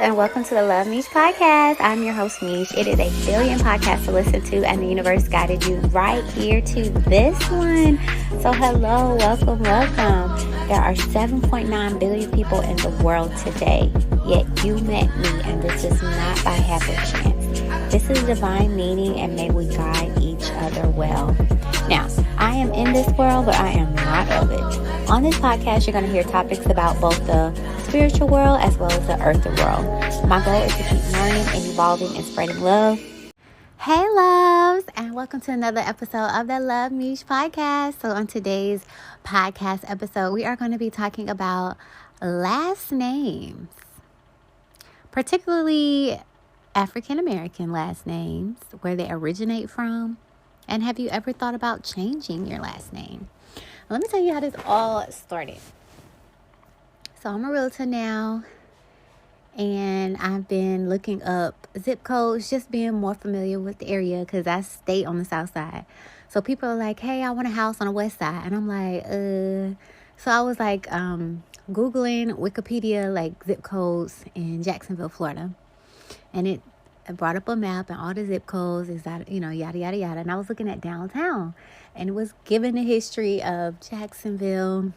and welcome to the Love MEESH Podcast. I'm your host, Meesh. It is a billion podcasts to listen to, and the universe guided you right here to this one. So hello, welcome. There are 7.9 billion people in the world today, yet you met me, and this is not by happenstance. This is divine meaning, and may we guide each other well. Now, I am in this world, but I am not of it. On this podcast, you're going to hear topics about both the spiritual world as well as the earthly world. My goal is to keep learning and evolving and spreading love. Hey loves, and welcome to another episode of the Love MEESH Podcast. So on today's podcast episode, we are going to be talking about last names, particularly African American last names, where they originate from. And have you ever thought about changing your last name? Let me tell you how this all started. So I'm a realtor now, and I've been looking up zip codes, just being more familiar with the area because I stay on the south side. So people are like, hey, I want a house on the west side. And I'm like, So I was like Googling Wikipedia, like zip codes in Jacksonville, Florida. And it brought up a map and all the zip codes, yada, yada, yada. And I was looking at downtown, and it was giving the history of Jacksonville,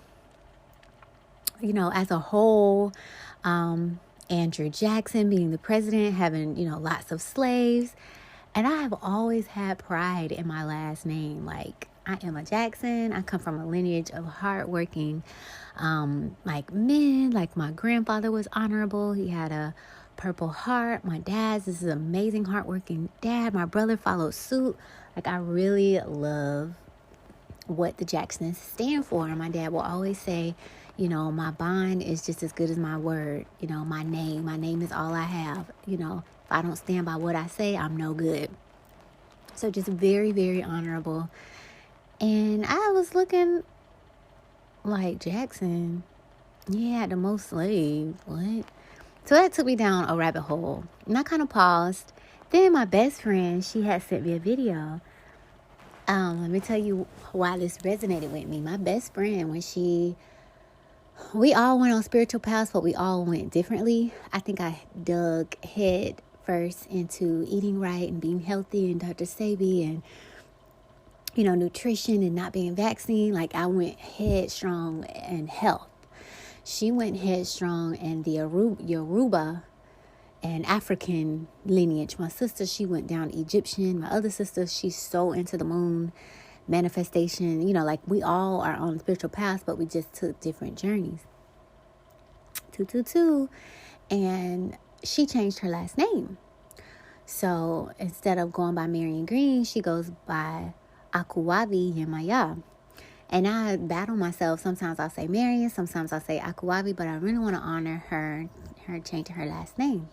as a whole. Andrew Jackson being the president, having, lots of slaves. And I have always had pride in my last name. Like, I am a Jackson. I come from a lineage of hardworking, men. Like, my grandfather was honorable. He had a Purple Heart. My dad's this is amazing, hardworking dad. My brother followed suit. Like, I really love what the Jacksons stand for. And my dad will always say, my bond is just as good as my word. My name is all I have. If I don't stand by what I say, I'm no good. So just very, very honorable. And I was looking like, Jackson, yeah, the most slaves. What? So that took me down a rabbit hole. And I kind of paused. Then my best friend, she had sent me a video. Let me tell you why this resonated with me. My best friend, we all went on spiritual paths, but we all went differently. I think I dug head first into eating right and being healthy and Dr. Sebi and, nutrition and not being vaccinated. Like, I went headstrong in health. She went headstrong in the Yoruba and African lineage. My sister, she went down Egyptian. My other sister, she's so into the moon manifestation. We all are on spiritual paths, but we just took different journeys. 222. And she changed her last name. So instead of going by Marion Green, she goes by Akuwavi Yemaya. And I battle myself. Sometimes I'll say Marion, sometimes I'll say Akuwavi, but I really want to honor her changing her last name.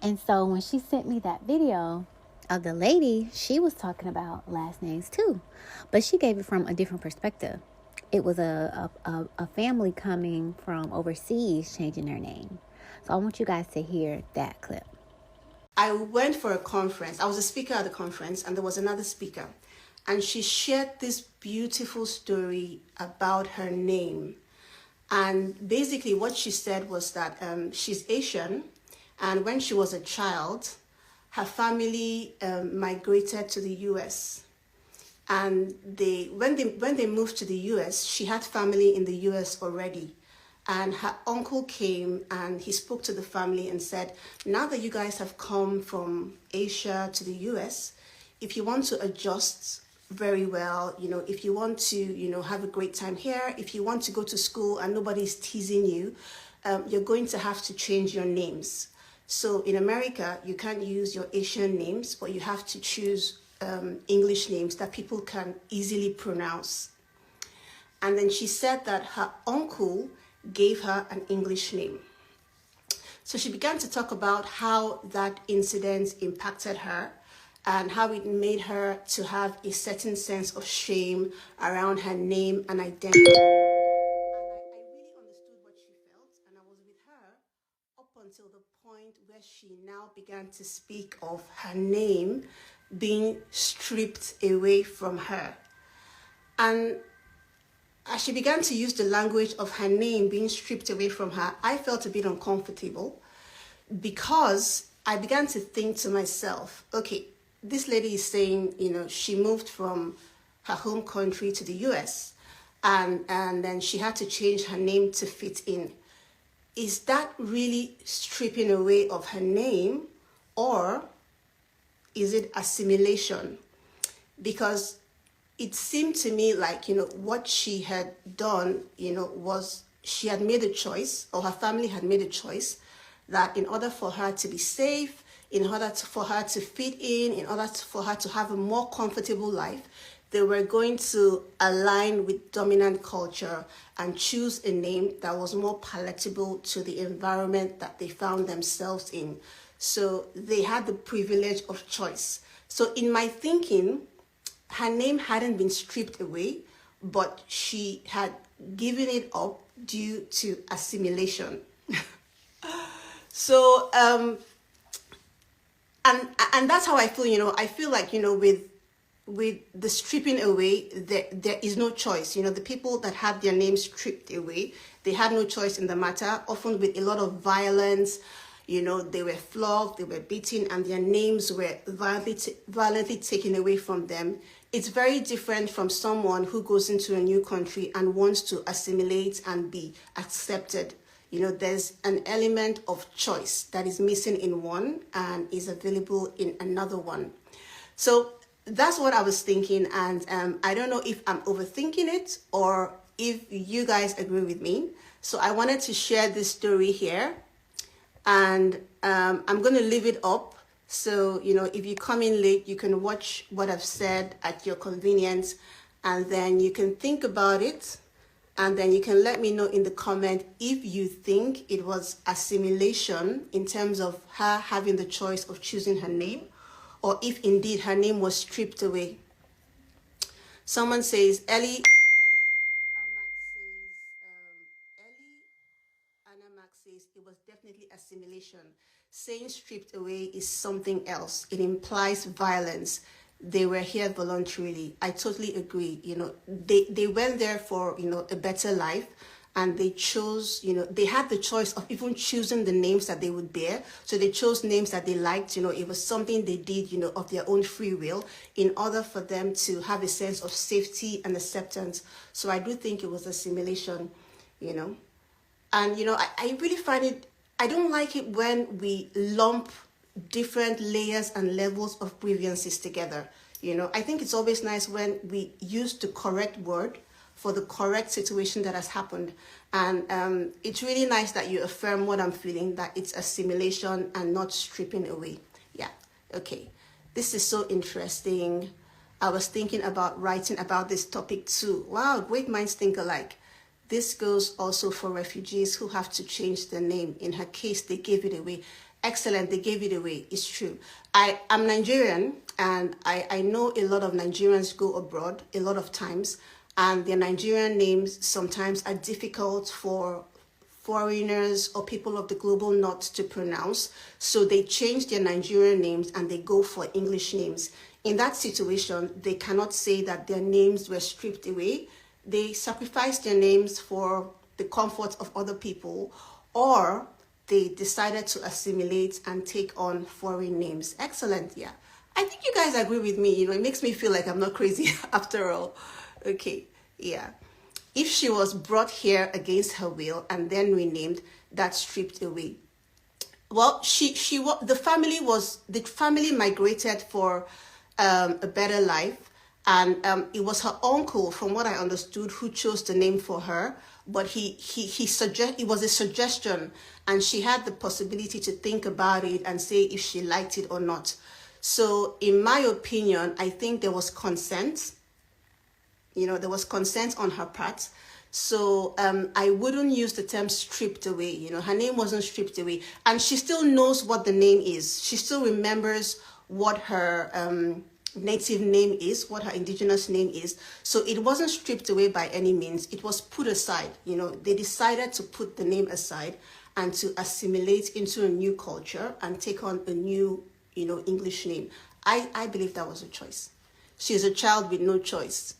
And so when she sent me that video of the lady, she was talking about last names too, but she gave it from a different perspective. It was a family coming from overseas changing their name. So I want you guys to hear that clip. I went for a conference. I was a speaker at the conference, and there was another speaker. And she shared this beautiful story about her name. And basically what she said was that she's Asian. And when she was a child, her family migrated to the U.S. And when they moved to the U.S., she had family in the U.S. already. And her uncle came and he spoke to the family and said, now that you guys have come from Asia to the U.S., if you want to adjust very well, if you want to, have a great time here, if you want to go to school and nobody's teasing you, you're going to have to change your names. So in America, you can't use your Asian names, but you have to choose English names that people can easily pronounce. And then she said that her uncle gave her an English name. So she began to talk about how that incident impacted her and how it made her to have a certain sense of shame around her name and identity. And I really understood what she felt, and I was with her up until the point where she now began to speak of her name being stripped away from her. And as she began to use the language of her name being stripped away from her, I felt a bit uncomfortable. because I began to think to myself, okay, this lady is saying, she moved from her home country to the US, and then she had to change her name to fit in. Is that really stripping away of her name, or is it assimilation? Because it seemed to me like, what she had done, was she had made a choice, or her family had made a choice, that in order for her to be safe, in order for her to fit in order for her to have a more comfortable life, they were going to align with dominant culture and choose a name that was more palatable to the environment that they found themselves in. So they had the privilege of choice. So in my thinking, her name hadn't been stripped away, but she had given it up due to assimilation. So, and that's how I feel, I feel like, with the stripping away, there is no choice. The people that had their names stripped away, they had no choice in the matter, often with a lot of violence. They were flogged, they were beaten, and their names were violently taken away from them. It's very different from someone who goes into a new country and wants to assimilate and be accepted. There's an element of choice that is missing in one and is available in another one. So that's what I was thinking, and I don't know if I'm overthinking it or if you guys agree with me. So I wanted to share this story here, and I'm going to leave it up. So, if you come in late, you can watch what I've said at your convenience, and then you can think about it, and then you can let me know in the comment if you think it was assimilation in terms of her having the choice of choosing her name, or if indeed her name was stripped away. Someone says, Ellie Anamak says it was definitely assimilation. Saying stripped away is something else. It implies violence. They were here voluntarily. I totally agree. They went there for, a better life, and they chose, they had the choice of even choosing the names that they would bear. So they chose names that they liked. It was something they did, of their own free will in order for them to have a sense of safety and acceptance. So I do think it was assimilation, And, I really find it, I don't like it when we lump different layers and levels of grievances together. I think it's always nice when we use the correct word for the correct situation that has happened. And it's really nice that you affirm what I'm feeling, that it's assimilation and not stripping away. Yeah, okay. This is so interesting. I was thinking about writing about this topic too. Wow, great minds think alike. This goes also for refugees who have to change their name. In her case, they gave it away. Excellent, they gave it away. It's true. I'm Nigerian, and I know a lot of Nigerians go abroad a lot of times, and their Nigerian names sometimes are difficult for foreigners or people of the global north to pronounce. So they change their Nigerian names and they go for English names. In that situation, they cannot say that their names were stripped away. They sacrificed their names for the comfort of other people, or they decided to assimilate and take on foreign names. Excellent, yeah. I think you guys agree with me. It makes me feel like I'm not crazy after all. Okay, yeah. If she was brought here against her will and then renamed, that's stripped away. Well, the family migrated for a better life. And it was her uncle, from what I understood, who chose the name for her. But it was a suggestion, and she had the possibility to think about it and say if she liked it or not. So in my opinion, I think there was consent. There was consent on her part. So I wouldn't use the term stripped away. Her name wasn't stripped away. And she still knows what the name is. She still remembers what her native name is, what her indigenous name is. So it wasn't stripped away by any means. It was put aside. They decided to put the name aside and to assimilate into a new culture and take on a new, English name. I believe that was a choice. She's a child with no choice.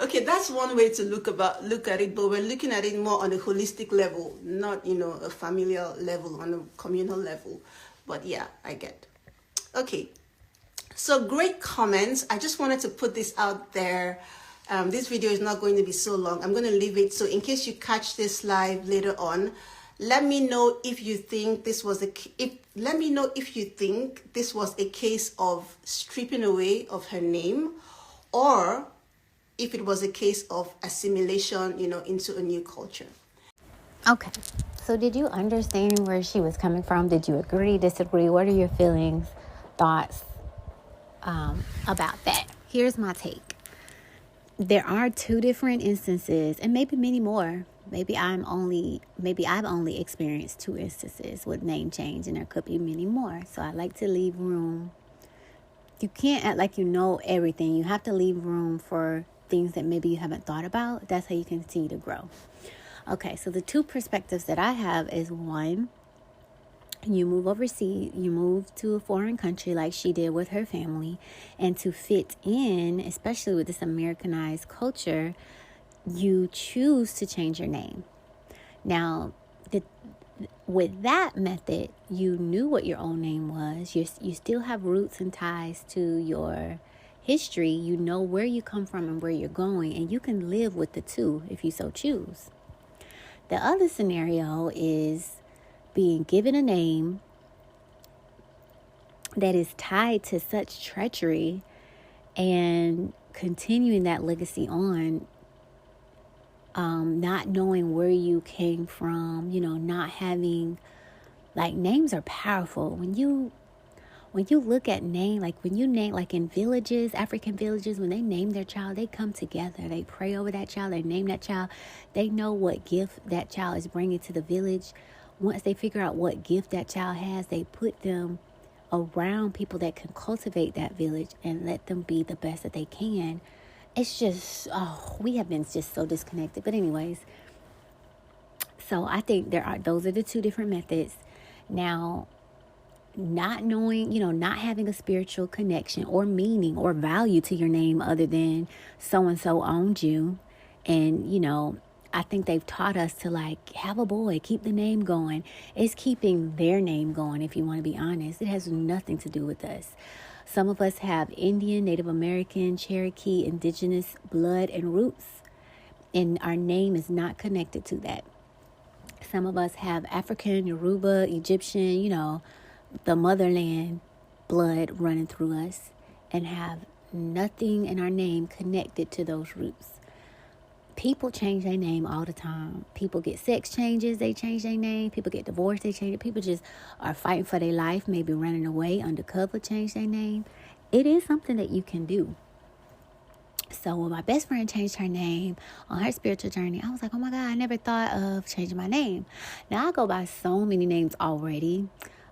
Okay, that's one way to look at it, but we're looking at it more on a holistic level, not a familial level, on a communal level. But yeah, I get. Okay, so great comments. I just wanted to put this out there. This video is not going to be so long. I'm going to leave it. So in case you catch this live later on, let me know if you think this was let me know if you think this was a case of stripping away of her name, or if it was a case of assimilation, into a new culture. Okay. So did you understand where she was coming from? Did you agree, disagree? What are your feelings, thoughts about that? Here's my take. There are two different instances, and maybe many more. Maybe I've only experienced two instances with name change, and there could be many more. So I like to leave room. You can't act like you know everything. You have to leave room for things that maybe you haven't thought about. That's how you continue to grow. Okay, so the two perspectives that I have is, one, you move overseas, you move to a foreign country like she did with her family, and to fit in, especially with this Americanized culture, you choose to change your name. Now, with that method, you knew what your own name was. You still have roots and ties to your history. You know where you come from and where you're going, and you can live with the two if you so choose. The other scenario is being given a name that is tied to such treachery and continuing that legacy on, not knowing where you came from, not having, names are powerful. When you look at name, when you name, in villages, African villages, when they name their child, they come together, they pray over that child, they name that child, they know what gift that child is bringing to the village. Once they figure out what gift that child has, they put them around people that can cultivate that village and let them be the best that they can. It's just, we have been just so disconnected. But anyways, so I think those are the two different methods. Now, not knowing, not having a spiritual connection or meaning or value to your name other than so-and-so owned you. And, I think they've taught us to have a boy, keep the name going. It's keeping their name going, if you want to be honest. It has nothing to do with us. Some of us have Indian, Native American, Cherokee, indigenous blood and roots, and our name is not connected to that. Some of us have African, Yoruba, Egyptian, the motherland blood running through us, and have nothing in our name connected to those roots. People change their name all the time. People get sex changes, they change their name. People get divorced, they change it. People just are fighting for their life, maybe running away undercover, change their name. It is something that you can do. So when my best friend changed her name on her spiritual journey, I was like, oh my God, I never thought of changing my name. Now I go by so many names already.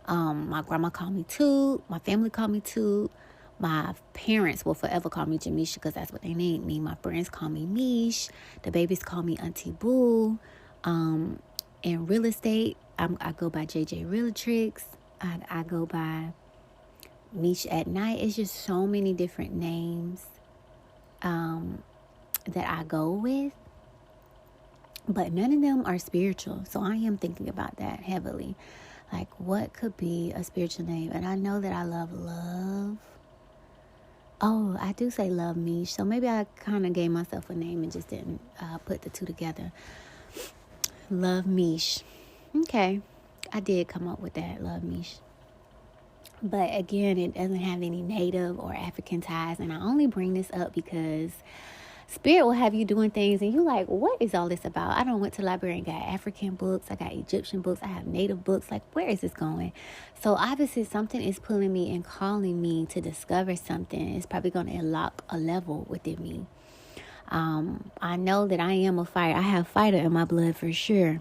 My grandma called me Ttyl. My family called me Ttyl. My parents will forever call me Jamisha because that's what they named me. My friends call me Meesh. The babies call me Auntie Boo. In real estate, I go by JJ Realtrix. I go by Meesh at night. It's just so many different names that I go with. But none of them are spiritual. So I am thinking about that heavily. What could be a spiritual name? And I know that I love love. Oh, I do say Love Meesh. So maybe I kind of gave myself a name and just didn't put the two together. Luv MEESH. Okay. I did come up with that, Luv MEESH. But again, it doesn't have any native or African ties. And I only bring this up because Spirit will have you doing things and you're like, what is all this about? I went to the library and got African books. I got Egyptian books. I have native books. Where is this going? So obviously something is pulling me and calling me to discover something. It's probably going to unlock a level within me. I know that I am a fighter. I have fighter in my blood for sure.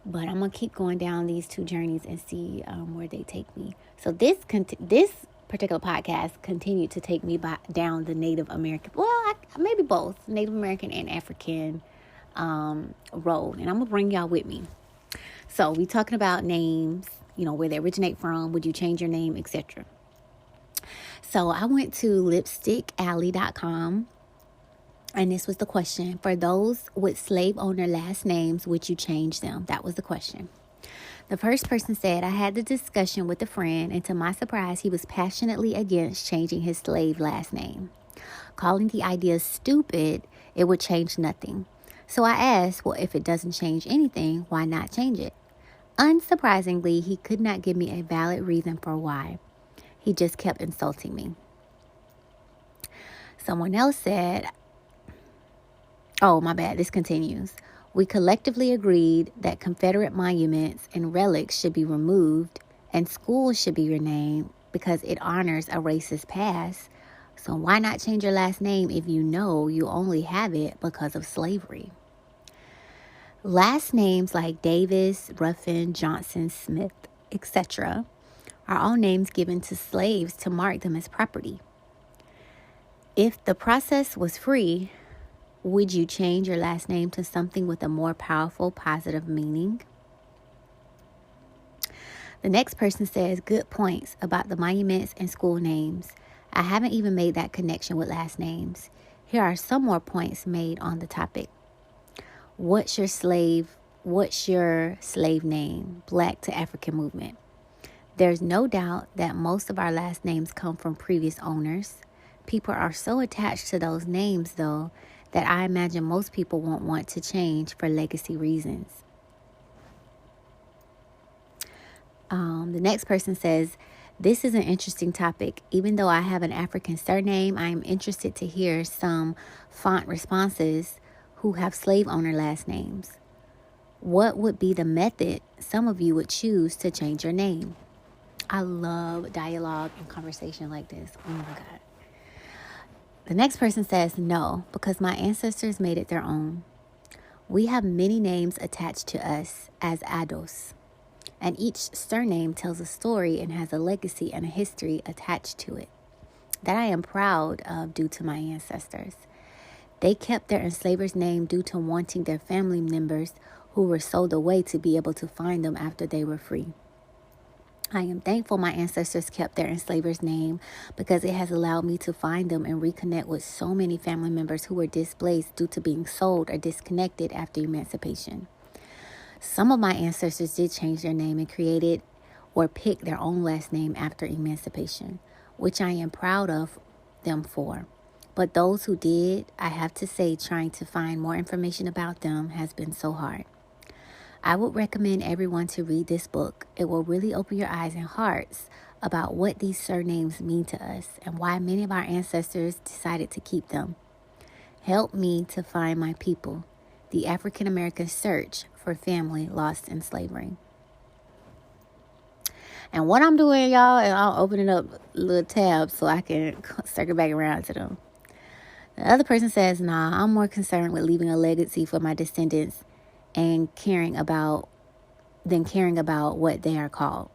But I'm going to keep going down these two journeys and see where they take me. So this particular podcast continued to take me down the Native American, maybe both Native American and African road, and I'm gonna bring y'all with me. So we talking about names, where they originate from, would you change your name, etc. So I went to lipstickalley.com And this was the question. For those with slave owner last names, would you change them? That was the question. The first person said, I had the discussion with a friend, and to my surprise, he was passionately against changing his slave last name. Calling the idea stupid, it would change nothing. So I asked, well, if it doesn't change anything, why not change it? Unsurprisingly, he could not give me a valid reason for why. He just kept insulting me. Someone else said, oh, my bad, this continues. We collectively agreed that Confederate monuments and relics should be removed and schools should be renamed because it honors a racist past. So why not change your last name if you know you only have it because of slavery? Last names like Davis, Ruffin, Johnson, Smith, etc. are all names given to slaves to mark them as property. If the process was free, would you change your last name to something with a more powerful, positive meaning? The next person says, good points about the monuments and school names. I haven't even made that connection with last names. Here are some more points made on the topic. What's your slave name? Black to African movement. There's no doubt that most of our last names come from previous owners. People are so attached to those names, though, that I imagine most people won't want to change for legacy reasons. The next person says, this is an interesting topic. Even though I have an African surname, I am interested to hear some font responses who have slave owner last names. What would be the method some of you would choose to change your name? I love dialogue and conversation like this. Oh my God. The next person says no, because my ancestors made it their own. We have many names attached to us as Ados, and each surname tells a story and has a legacy and a history attached to it that I am proud of due to my ancestors. They kept their enslavers' name due to wanting their family members who were sold away to be able to find them after they were free. I am thankful my ancestors kept their enslavers' name because it has allowed me to find them and reconnect with so many family members who were displaced due to being sold or disconnected after emancipation. Some of my ancestors did change their name and created or picked their own last name after emancipation, which I am proud of them for. But those who did, I have to say, trying to find more information about them has been so hard. I would recommend everyone to read this book. It will really open your eyes and hearts about what these surnames mean to us and why many of our ancestors decided to keep them. Help me to find my people. The African American search for family lost in slavery. And what I'm doing, y'all, is I'm opening up little tabs so I can circle back around to them. The other person says, nah, I'm more concerned with leaving a legacy for my descendants and caring about what they are called.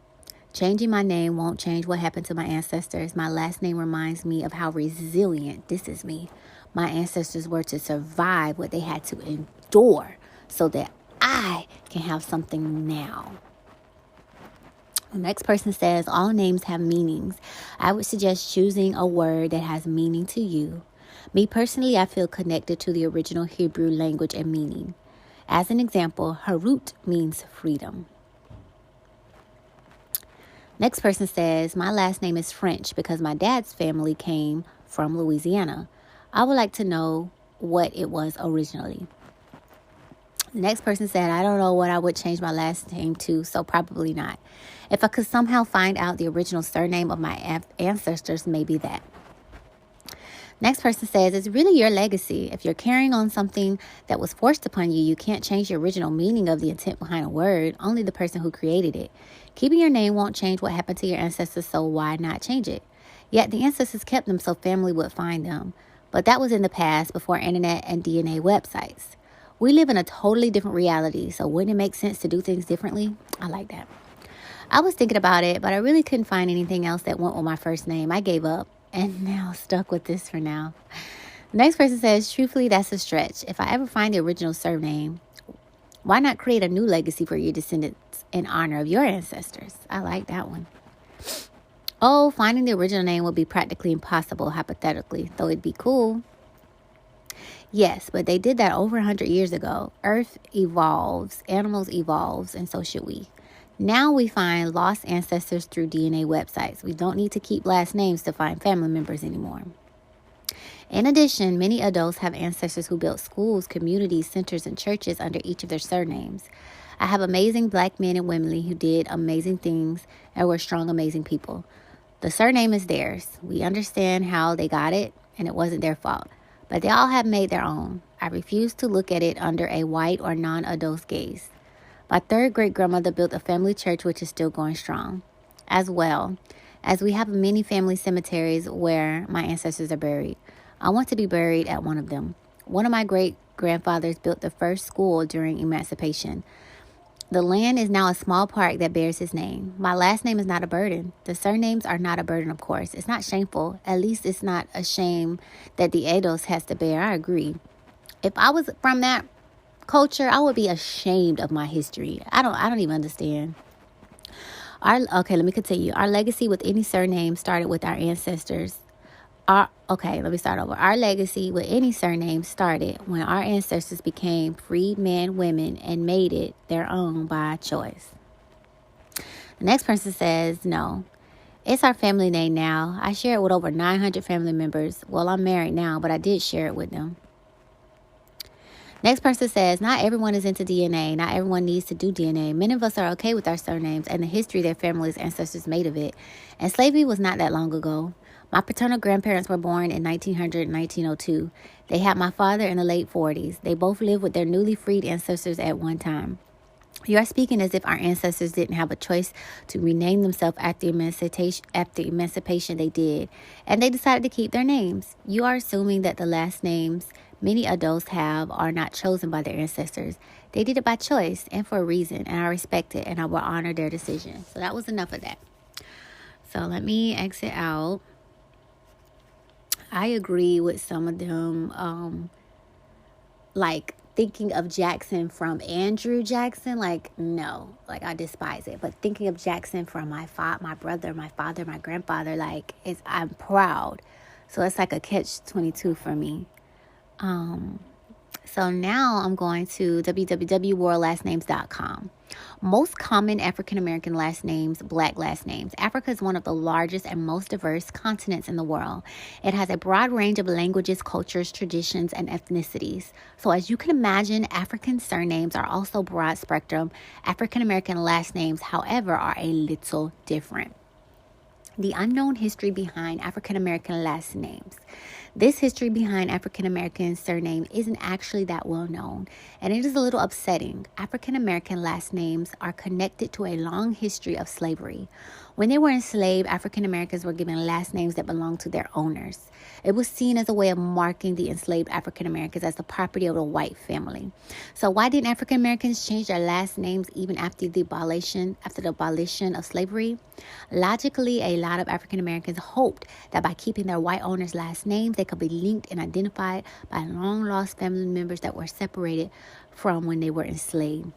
Changing my name won't change what happened to my ancestors. My last name reminds me of how resilient, this is me, my ancestors were to survive what they had to endure so that I can have something now. The next person says, all names have meanings. I would suggest choosing a word that has meaning to you. Me personally, I feel connected to the original Hebrew language and meaning. As an example, Harut means freedom. Next person says, my last name is French because my dad's family came from Louisiana. I would like to know what it was originally. The next person said, I don't know what I would change my last name to, so probably not. If I could somehow find out the original surname of my ancestors, maybe that. Next person says, it's really your legacy. If you're carrying on something that was forced upon you, you can't change the original meaning of the intent behind a word, only the person who created it. Keeping your name won't change what happened to your ancestors, so why not change it? Yet the ancestors kept them so family would find them. But that was in the past, before internet and DNA websites. We live in a totally different reality, so wouldn't it make sense to do things differently? I like that. I was thinking about it, but I really couldn't find anything else that went with my first name. I gave up. And now stuck with this for now. The next person says, truthfully, that's a stretch. If I ever find the original surname, why not create a new legacy for your descendants in honor of your ancestors? I like that one. Oh, finding the original name would be practically impossible, hypothetically, though it'd be cool. Yes, but they did that over 100 years ago. Earth evolves, animals evolves, and so should we. Now we find lost ancestors through DNA websites. We don't need to keep last names to find family members anymore. In addition, many adults have ancestors who built schools, communities, centers, and churches under each of their surnames. I have amazing black men and women who did amazing things and were strong, amazing people. The surname is theirs. We understand how they got it, and it wasn't their fault. But they all have made their own. I refuse to look at it under a white or non-adult gaze. My third great-grandmother built a family church which is still going strong. As well as we have many family cemeteries where my ancestors are buried. I want to be buried at one of them. One of my great-grandfathers built the first school during emancipation. The land is now a small park that bears his name. My last name is not a burden. The surnames are not a burden, of course. It's not shameful. At least it's not a shame that the Edos has to bear. I agree. If I was from that culture, I would be ashamed of my history. I don't even understand. Okay, let me continue. Our legacy with any surname started with our ancestors. Let me start over. Our legacy with any surname started when our ancestors became free men, women, and made it their own by choice. The next person says, no, it's our family name now. I share it with over 900 family members. Well, I'm married now, but I did share it with them. Next person says, not everyone is into DNA. Not everyone needs to do DNA. Many of us are okay with our surnames and the history their families' ancestors made of it. And slavery was not that long ago. My paternal grandparents were born in 1900 and 1902. They had my father in the late 40s. They both lived with their newly freed ancestors at one time. You are speaking as if our ancestors didn't have a choice to rename themselves after emancipation they did, and they decided to keep their names. You are assuming that the last names many adults have are not chosen by their ancestors. They did it by choice and for a reason, and I respect it, and I will honor their decision. So that was enough of that. So let me exit out. I agree with some of them, like thinking of Jackson from Andrew Jackson, no, I despise it. But thinking of Jackson from my brother, my father, my grandfather, I'm proud. So it's like a catch-22 for me. So now I'm going to www.worldlastnames.com. Most common African-American last names, Black last names. Africa is one of the largest and most diverse continents in the world. It has a broad range of languages, cultures, traditions, and ethnicities. So as you can imagine, African surnames are also broad spectrum. African-American last names, however, are a little different. The unknown history behind African-American last names. This history behind African-American surname isn't actually that well known, and it is a little upsetting. African-American last names are connected to a long history of slavery. When they were enslaved, African-Americans were given last names that belonged to their owners. It was seen as a way of marking the enslaved African-Americans as the property of a white family. So why didn't African-Americans change their last names even after the abolition of slavery? Logically, a lot of African-Americans hoped that by keeping their white owners' last names, they could be linked and identified by long-lost family members that were separated from when they were enslaved.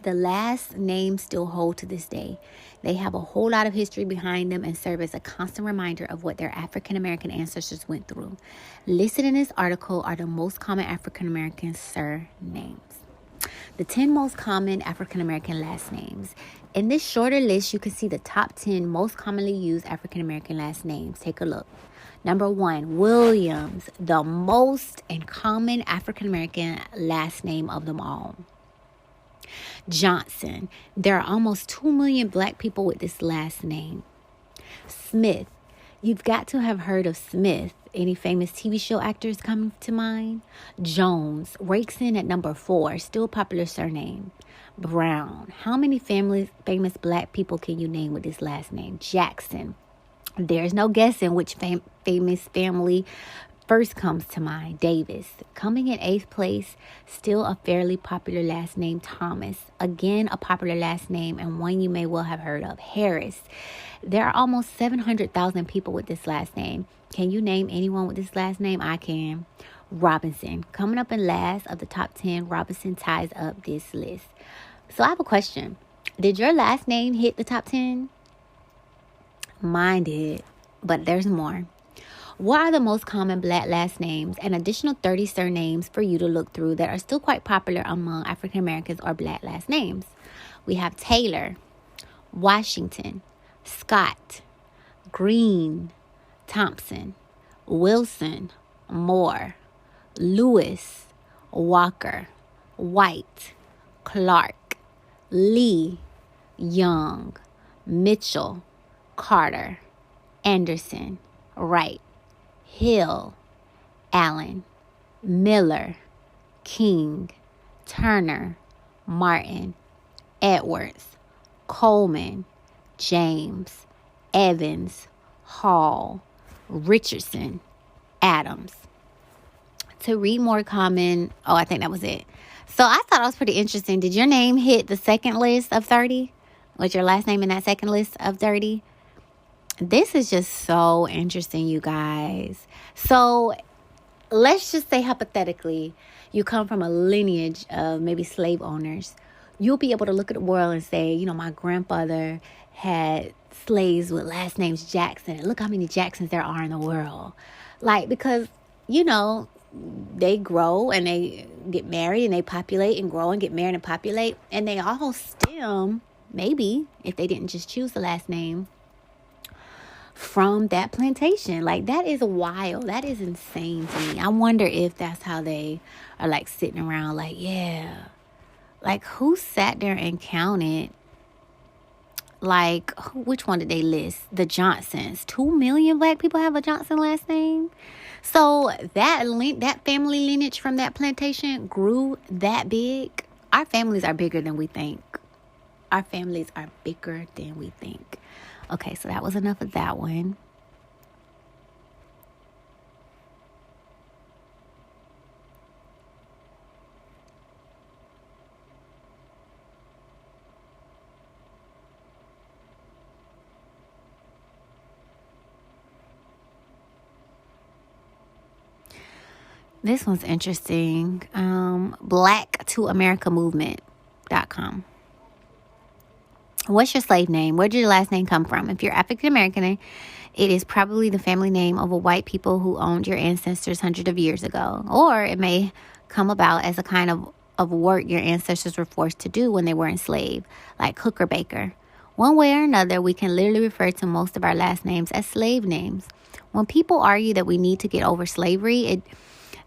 The last names still hold to this day. They have a whole lot of history behind them and serve as a constant reminder of what their African-American ancestors went through. Listed in this article are the most common African-American surnames. The 10 most common African-American last names. In this shorter list, you can see the top 10 most commonly used African-American last names. Take a look. Number 1, Williams, the most and common African-American last name of them all. Johnson. There are almost 2 million Black people with this last name. Smith. You've got to have heard of Smith. Any famous TV show actors coming to mind? Jones rakes in at number 4. Still popular surname. Brown. How many famous Black people can you name with this last name? Jackson. There's no guessing which famous family first comes to mind. Davis. Coming in 8th place, still a fairly popular last name. Thomas. Again, a popular last name and one you may well have heard of. Harris. There are almost 700,000 people with this last name. Can you name anyone with this last name? I can. Robinson. Coming up in last of the top 10, Robinson ties up this list. So I have a question. Did your last name hit the top 10? Mine did, but there's more. What are the most common Black last names? An additional 30 surnames for you to look through that are still quite popular among African Americans or Black last names. We have Taylor, Washington, Scott, Green, Thompson, Wilson, Moore, Lewis, Walker, White, Clark, Lee, Young, Mitchell, Carter, Anderson, Wright, Hill, Allen, Miller, King, Turner, Martin, Edwards, Coleman, James, Evans, Hall, Richardson, Adams. To read more common, I think that was it. So I thought it was pretty interesting. Did your name hit the second list of 30? Was your last name in that second list of 30? This is just so interesting, you guys. So let's just say hypothetically, you come from a lineage of maybe slave owners. You'll be able to look at the world and say, my grandfather had slaves with last names Jackson. Look how many Jacksons there are in the world. Because, they grow and they get married and they populate and grow and get married and populate. And they all stem, maybe, if they didn't just choose the last name, from that plantation. That is wild. That is insane to me. I wonder if that's how they are sitting around who sat there and counted which one did they list? The Johnsons. 2 million Black people have a Johnson last name. So that family lineage from that plantation grew that big. Our families are bigger than we think. Okay, so that was enough of that one. This one's interesting. Black2AmericaMovement.com. What's your slave name? Where did your last name come from? If you're African American, it is probably the family name of a white people who owned your ancestors hundreds of years ago. Or it may come about as a kind of work your ancestors were forced to do when they were enslaved, like cook or baker. One way or another, we can literally refer to most of our last names as slave names. When people argue that we need to get over slavery,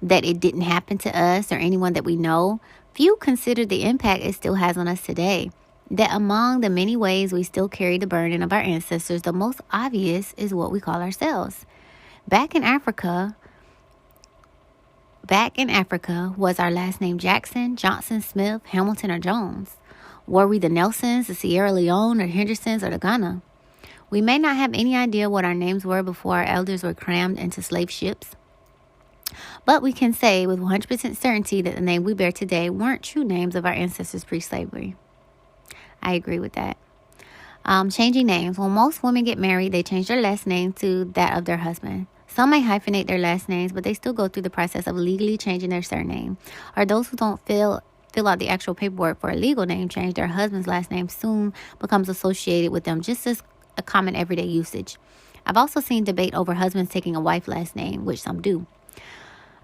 that it didn't happen to us or anyone that we know, few consider the impact it still has on us today. That among the many ways we still carry the burden of our ancestors, the most obvious is what we call ourselves. Back in Africa, was our last name Jackson, Johnson, Smith, Hamilton, or Jones? Were we the Nelsons, the Sierra Leone, or the Hendersons, or the Ghana? We may not have any idea what our names were before our elders were crammed into slave ships. But we can say with 100% certainty that the name we bear today weren't true names of our ancestors pre-slavery. I agree with that. Changing names. When most women get married, they change their last name to that of their husband. Some may hyphenate their last names, but they still go through the process of legally changing their surname. Or those who don't fill out the actual paperwork for a legal name change, their husband's last name soon becomes associated with them, just as a common everyday usage. I've also seen debate over husbands taking a wife's last name, which some do.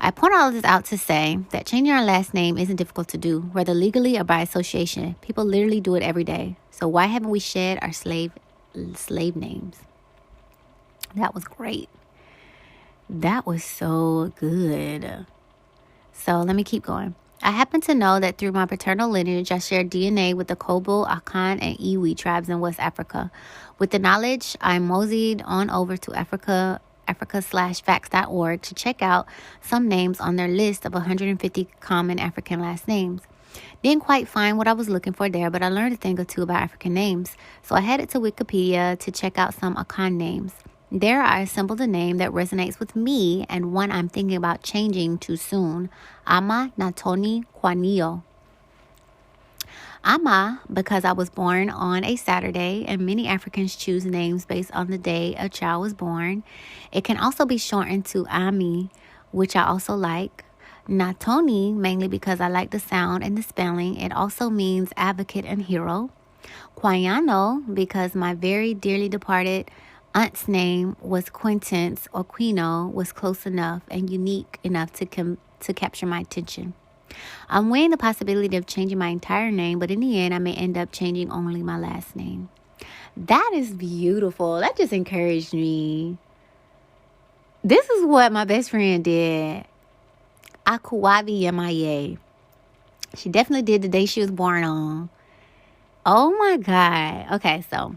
I point all of this out to say that changing our last name isn't difficult to do, whether legally or by association. People literally do it every day. So why haven't we shed our slave names? That was great. That was so good. So let me keep going. I happen to know that through my paternal lineage, I share DNA with the Kobo, Akan, and Iwi tribes in West Africa. With the knowledge, I moseyed on over to Africa/facts.org to check out some names on their list of 150 common African last names. Didn't quite find what I was looking for there, but I learned a thing or two about African names. So I headed to Wikipedia to check out some Akan names. There I assembled a name that resonates with me and one I'm thinking about changing too soon. Ama Natoni Kwanio. Ama, because I was born on a Saturday, and many Africans choose names based on the day a child was born. It can also be shortened to Ami, which I also like. Natoni, mainly because I like the sound and the spelling. It also means advocate and hero. Kwayano, because my very dearly departed aunt's name was Quintance or Quino was close enough and unique enough to capture my attention. I'm weighing the possibility of changing my entire name, but in the end, I may end up changing only my last name. That is beautiful. That just encouraged me. This is what my best friend did. Akuwabi Yamaye. She definitely did the day she was born on. Oh my God. Okay, so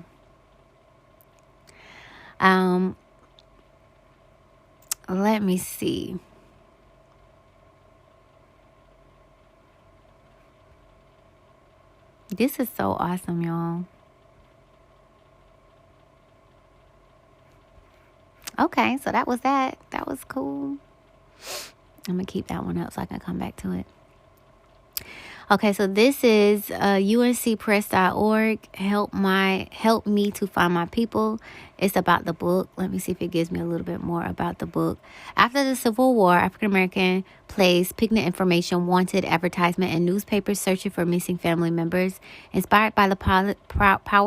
let me see. This is so awesome, y'all. Okay, so that was that. That was cool. I'm going to keep that one up so I can come back to it. Okay, so this is uncpress.org. Help me to find my people. It's about the book. Let me see if it gives me a little bit more about the book. After the Civil War, African American placed picnic information, wanted advertisement, and newspapers searching for missing family members. Inspired by the power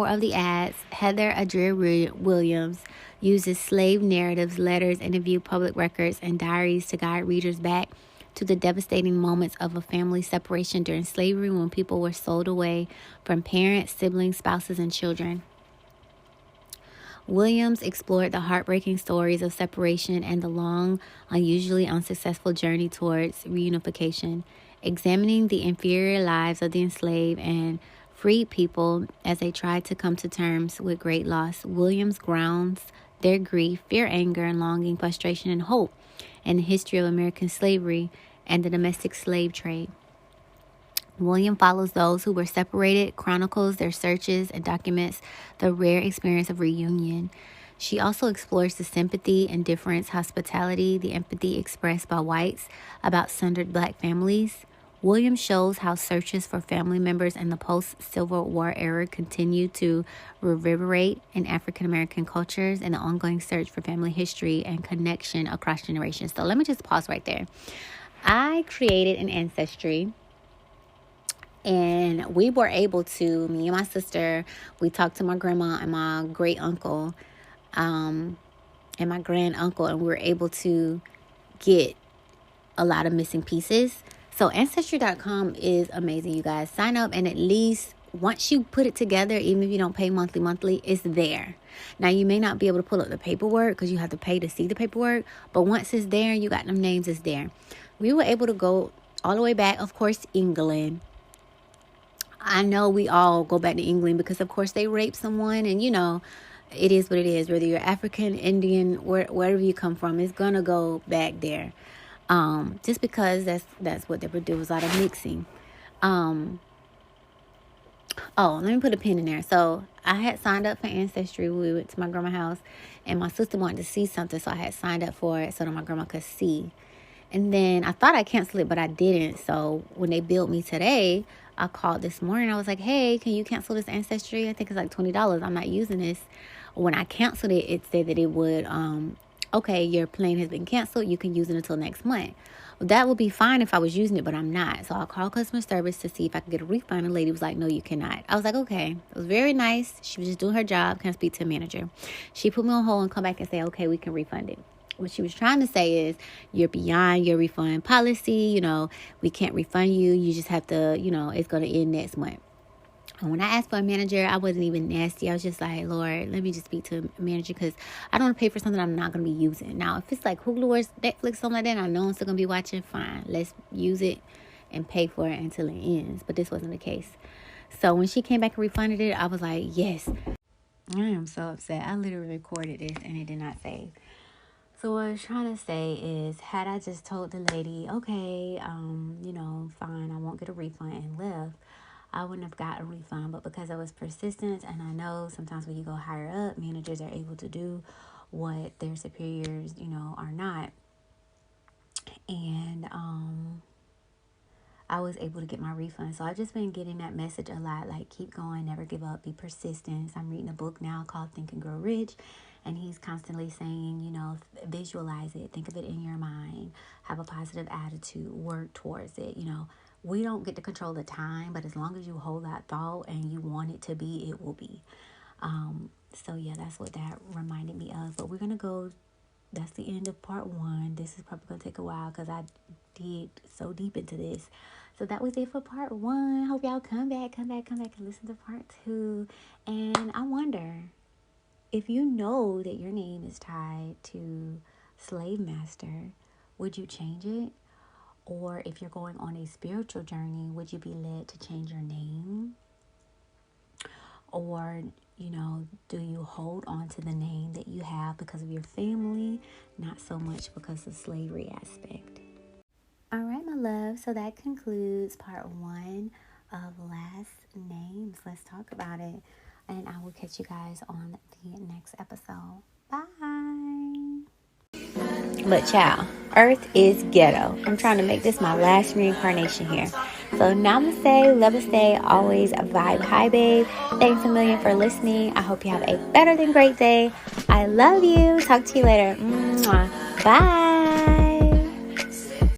of the ads, Heather Adria Williams uses slave narratives, letters, interview, public records, and diaries to guide readers back to the devastating moments of a family separation during slavery, when people were sold away from parents, siblings, spouses, and children. Williams explored the heartbreaking stories of separation and the long, unusually unsuccessful journey towards reunification, examining the inferior lives of the enslaved and freed people as they tried to come to terms with great loss. Williams grounds their grief, fear, anger, and longing, frustration, and hope in the history of American slavery and the domestic slave trade. William follows those who were separated, chronicles their searches, and documents the rare experience of reunion. She also explores the sympathy, indifference, hospitality, the empathy expressed by whites about sundered black families. William shows how searches for family members in the post-Civil War era continue to reverberate in African American cultures and the ongoing search for family history and connection across generations. So let me just pause right there. I created an ancestry, and we were able to, me and my sister, we talked to my grandma and my great uncle, and my grand uncle, and we were able to get a lot of missing pieces. So Ancestry.com is amazing, you guys. Sign up, and at least once you put it together, even if you don't pay monthly, it's there. Now, you may not be able to pull up the paperwork because you have to pay to see the paperwork. But once it's there, you got them names, it's there. We were able to go all the way back, of course, England. I know we all go back to England because, of course, they raped someone. And, you know, it is what it is. Whether you're African, Indian, wherever you come from, it's going to go back there. Just because that's what they would do, was a lot of mixing. Let me put a pin in there. So I had signed up for Ancestry. We went to my grandma's house, and my sister wanted to see something, so I had signed up for it so that my grandma could see. And then I thought I canceled it, but I didn't. So when they billed me today, I called this morning. I was like, hey, can you cancel this Ancestry? I think it's like $20. I'm not using this. When I canceled it, it said that it would, okay, your plan has been canceled. You can use it until next month. Well, that would be fine if I was using it, but I'm not. So I called customer service to see if I could get a refund. The lady was like, no, you cannot. I was like, okay. It was very nice. She was just doing her job. Can I speak to a manager? She put me on hold and come back and say, okay, we can refund it. What she was trying to say is, you're beyond your refund policy. You know, we can't refund you. You just have to, you know, it's going to end next month. And when I asked for a manager, I wasn't even nasty. I was just like, Lord, let me just speak to a manager because I don't want to pay for something I'm not going to be using. Now, if it's like Hulu or Netflix, something like that, and I know I'm still going to be watching, fine. Let's use it and pay for it until it ends. But this wasn't the case. So when she came back and refunded it, I was like, yes. I am so upset. I literally recorded this and it did not save. So what I was trying to say is, had I just told the lady, okay, you know, fine, I won't get a refund, and left, I wouldn't have got a refund. But because I was persistent, and I know sometimes when you go higher up, managers are able to do what their superiors, you know, are not. And I was able to get my refund. So I've just been getting that message a lot, like, keep going, never give up, be persistent. I'm reading a book now called Think and Grow Rich. And he's constantly saying, you know, visualize it, think of it in your mind, have a positive attitude, work towards it. You know, we don't get to control the time, but as long as you hold that thought and you want it to be, it will be. So yeah, that's what that reminded me of. But we're going to go, that's the end of part 1. This is probably going to take a while because I digged so deep into this. So that was it for part 1. Hope y'all come back and listen to part 2. And I wonder, if you know that your name is tied to slave master, would you change it? Or if you're going on a spiritual journey, would you be led to change your name? Or, do you hold on to the name that you have because of your family, not so much because of slavery aspect? All right, my love. So that concludes part 1 of Last Names. Let's talk about it. And I will catch you guys on the next episode. Bye. But child, Earth is ghetto. I'm trying to make this my last reincarnation here. So namaste, Lovaste, always vibe high, babe. Thanks a million for listening. I hope you have a better than great day. I love you. Talk to you later. Mwah. Bye.